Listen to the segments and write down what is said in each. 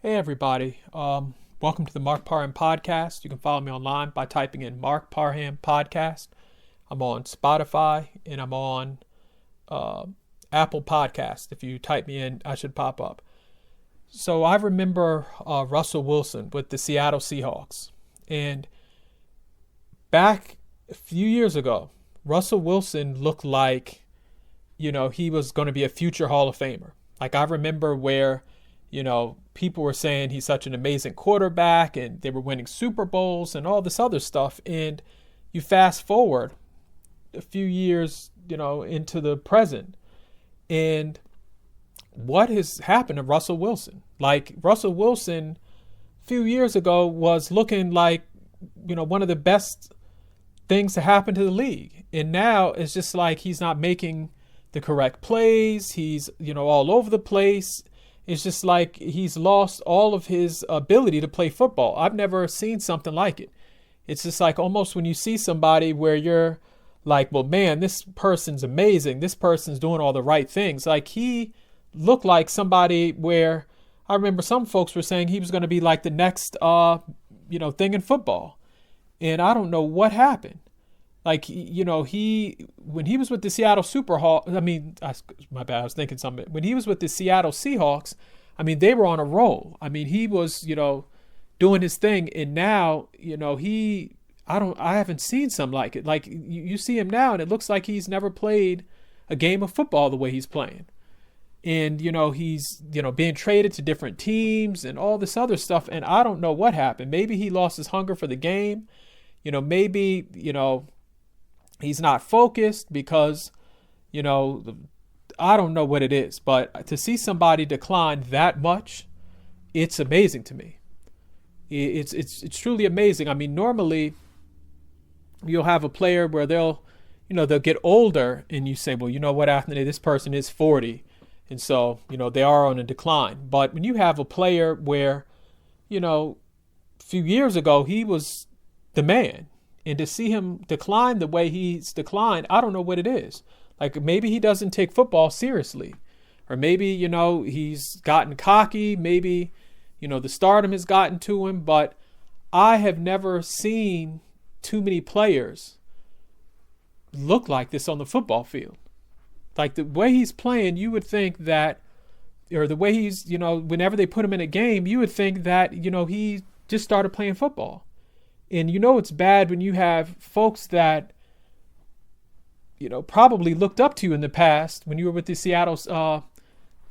Hey everybody, welcome to the Mark Parham Podcast. You can follow me online by typing in Mark Parham Podcast. I'm on Spotify and I'm on Apple Podcast. If you type me in, I should pop up. So I remember Russell Wilson with the Seattle Seahawks. And back a few years ago, Russell Wilson looked like, he was going to be a future Hall of Famer. Like I remember where people were saying he's such an amazing quarterback and they were winning Super Bowls and all this other stuff. And you fast forward a few years, into the present. And what has happened to Russell Wilson? Like Russell Wilson a few years ago was looking like, one of the best things to happen to the league. And now it's just like he's not making the correct plays. He's, all over the place. It's just like he's lost all of his ability to play football. I've never seen something like it. It's just like almost when you see somebody where you're like, well, man, this person's amazing. This person's doing all the right things. Like he looked like somebody where I remember some folks were saying he was going to be like the next, thing in football. And I don't know what happened. Like, when he was with the Seattle my bad, I was thinking something. When he was with the Seattle Seahawks, they were on a roll. He was, doing his thing. And now, I haven't seen something like it. Like you see him now and it looks like he's never played a game of football the way he's playing. And, he's, being traded to different teams and all this other stuff. And I don't know what happened. Maybe he lost his hunger for the game. Maybe, he's not focused because, I don't know what it is. But to see somebody decline that much, it's amazing to me. It's truly amazing. Normally you'll have a player where they'll get older and you say, well, you know what, Anthony, this person is 40. And so, they are on a decline. But when you have a player where, a few years ago, he was the man. And to see him decline the way he's declined, I don't know what it is. Like maybe he doesn't take football seriously. Or maybe, he's gotten cocky. Maybe, the stardom has gotten to him. But I have never seen too many players look like this on the football field. Like the way he's playing, you would think that, or the way he's, whenever they put him in a game, you would think that, he just started playing football. And it's bad when you have folks that, probably looked up to you in the past when you were with the Seattle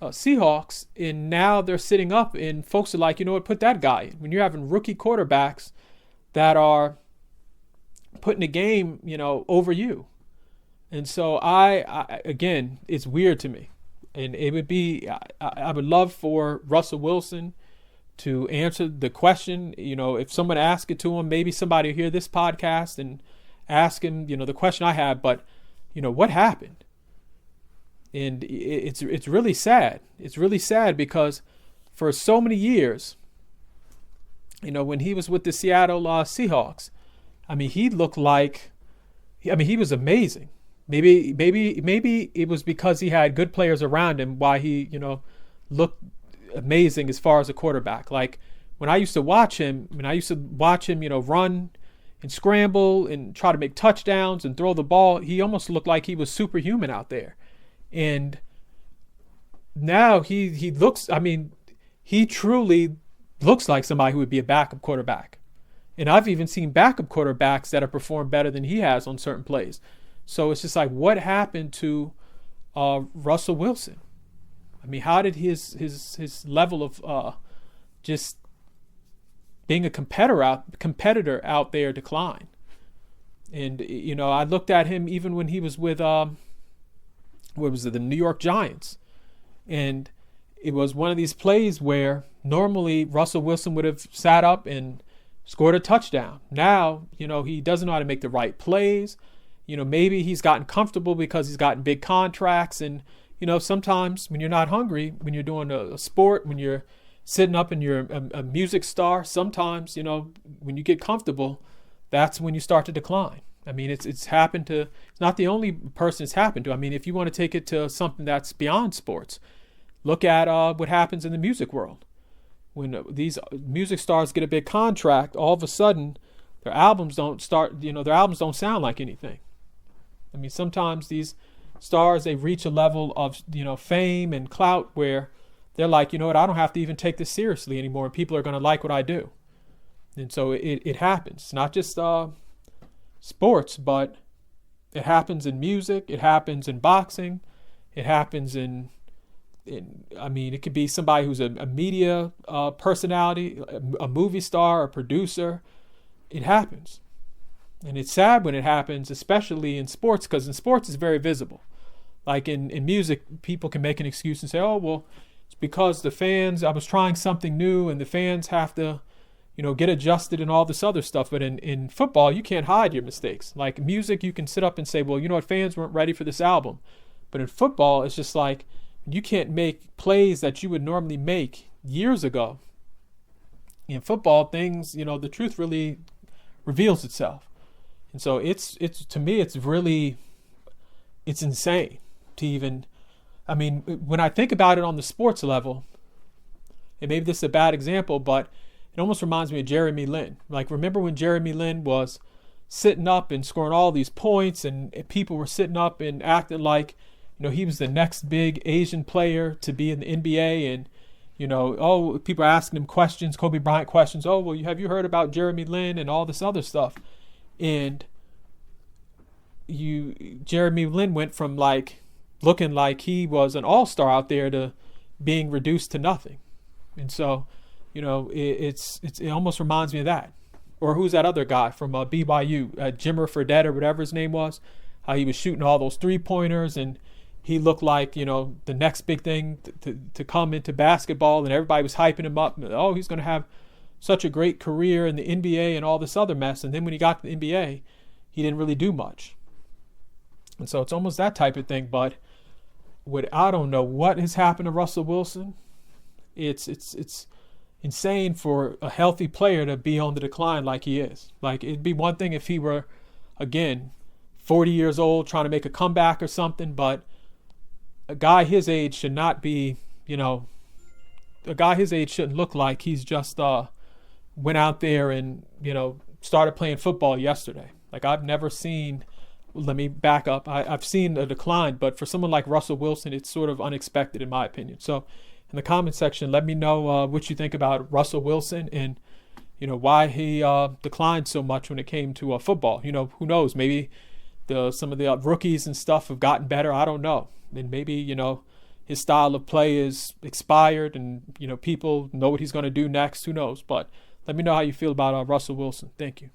Seahawks, and now they're sitting up and folks are like, what, put that guy in. When you're having rookie quarterbacks that are putting a game, over you. And so I again, it's weird to me. And it would be, I would love for Russell Wilson to answer the question. If someone asked it to him, maybe somebody will hear this podcast and ask him, the question I have, but, what happened? And it's really sad. It's really sad because for so many years, when he was with the Seattle Seahawks, he looked like, he was amazing. Maybe it was because he had good players around him why he, looked amazing as far as a quarterback. Like when I used to watch him, run and scramble and try to make touchdowns and throw the ball, he almost looked like he was superhuman out there. And now he looks, he truly looks like somebody who would be a backup quarterback. And I've even seen backup quarterbacks that have performed better than he has on certain plays. So it's just like, what happened to Russell Wilson? How did his level of just being a competitor out there decline? And I looked at him even when he was with the New York Giants, and it was one of these plays where normally Russell Wilson would have sat up and scored a touchdown. Now he doesn't know how to make the right plays. Maybe he's gotten comfortable because he's gotten big contracts. And, sometimes when you're not hungry, when you're doing a sport, when you're sitting up and you're a music star, sometimes, when you get comfortable, that's when you start to decline. It's happened to, it's not the only person it's happened to. If you want to take it to something that's beyond sports, look at what happens in the music world. when these music stars get a big contract, all of a sudden their albums don't sound like anything. I mean, sometimes these stars, they reach a level of, fame and clout where they're like, you know what, I don't have to even take this seriously anymore. People are going to like what I do. And so it happens, not just sports, but it happens in music. It happens in boxing. It happens it could be somebody who's a media personality, a movie star, a producer. It happens. And it's sad when it happens, especially in sports, because in sports it's very visible. Like in music, people can make an excuse and say, oh, well, it's because the fans, I was trying something new and the fans have to, get adjusted and all this other stuff. But in football, you can't hide your mistakes. Like music, you can sit up and say, well, you know what, fans weren't ready for this album. But in football, it's just like you can't make plays that you would normally make years ago. In football, things, the truth really reveals itself. And so it's to me, it's insane to even, when I think about it on the sports level, and maybe this is a bad example, but it almost reminds me of Jeremy Lin. Like, remember when Jeremy Lin was sitting up and scoring all these points and people were sitting up and acting like, he was the next big Asian player to be in the NBA, and, people are asking him questions, Kobe Bryant questions. Oh, well, have you heard about Jeremy Lin and all this other stuff? And Jeremy Lin went from like looking like he was an all-star out there to being reduced to nothing. And so, it almost reminds me of that. Or who's that other guy from BYU, Jimmer Fredette or whatever his name was? How he was shooting all those three-pointers and he looked like, the next big thing to come into basketball, and everybody was hyping him up. Oh, he's going to have such a great career in the NBA and all this other mess. And then when he got to the NBA, he didn't really do much. And so it's almost that type of thing. But I don't know what has happened to Russell Wilson. It's insane for a healthy player to be on the decline like he is. Like, it'd be one thing if he were, again, 40 years old trying to make a comeback or something, but a guy his age should not be, a guy his age shouldn't look like he's just went out there and, started playing football yesterday. Like, I've never seen, let me back up, I've seen a decline, but for someone like Russell Wilson, it's sort of unexpected in my opinion. So in the comment section, let me know what you think about Russell Wilson and, why he declined so much when it came to football. Who knows, maybe some of the rookies and stuff have gotten better. I don't know. And maybe, his style of play is expired and, people know what he's going to do next. Who knows? But let me know how you feel about Russell Wilson. Thank you.